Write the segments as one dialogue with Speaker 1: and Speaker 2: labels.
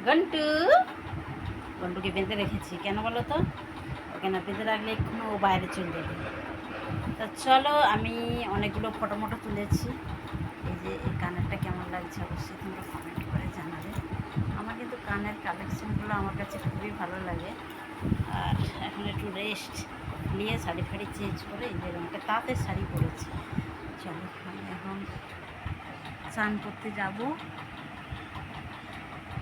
Speaker 1: ঘন্টু, ঘন্টুকে বেঁধে রেখেছি কেন বলো তো? ওকে না বেঁধে রাখলে এক্ষুনি ও বাইরে চলে যাবে। তা চলো, আমি অনেকগুলো ফটো মটো তুলেছি। এই যে এই কানেরটা কেমন লাগছে অবশ্যই তোমরা কমেন্ট করে জানাবে। আমার কিন্তু কানের কালেকশানগুলো আমার কাছে খুবই ভালো লাগে। আর এখন একটু রেস্ট নিয়ে শাড়ি ফাড়ি চেঞ্জ করে এই যে একটা তাঁতের শাড়ি পরেছি। চলো আমি এখন স্নান করতে যাবো,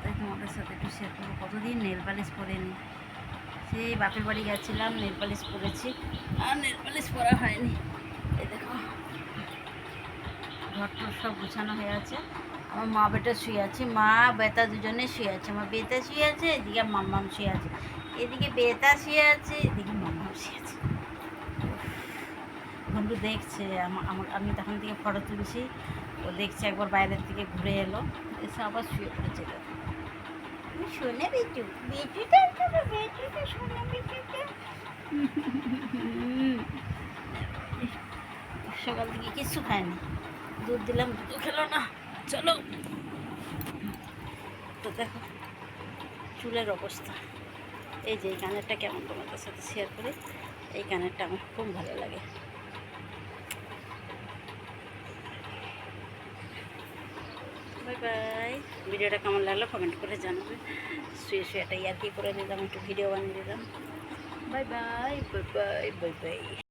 Speaker 1: তাই তোমাদের সাথে একটু শেয়ার করবো। কতদিন নেল পালিশ পরিনি, সেই বাপের বাড়ি গেছিলাম নেল পালিশ পরেছি, আর নেল পালিশ পরা হয়নি। এই দেখো ঘরটর সব গুছানো হয়ে আছে। আমার মা বেটা শুয়ে আছে, মা বেটা দুজনে শুয়ে আছে। আমার বেটা শুয়ে আছে, এদিকে মাম্মাম শুয়ে আছে, এদিকে বেটা শুয়ে আছে, এদিকে মাম্মাম শুয়ে আছে। বন্ধু দেখছে আমি তখন থেকে ফটো তুলছি, ও দেখছে, একবার বাইরের থেকে ঘুরে এলো, এসে আবার শুয়ে পড়েছে। শোনে বেটু, বেটুটা বেটুটা শোনে বেটুটা। সকাল থেকে কিচ্ছু খায়নি, দুধ দিলাম দুধও খেলো না। চলো, তো দেখো চুলের অবস্থা। এই যে এই কানেরটা কেমন তোমাদের সাথে শেয়ার করে, এই কানেরটা আমার খুব ভালো লাগে। Bye bye. ভিডিওটা কেমন লাগলো কমেন্ট করে জানাবে। শুয়ে শুয়ে একটা ইয়ার্কি করে দিলাম, একটু ভিডিও বানিয়ে দিলাম। Bye bye bye bye bye bye.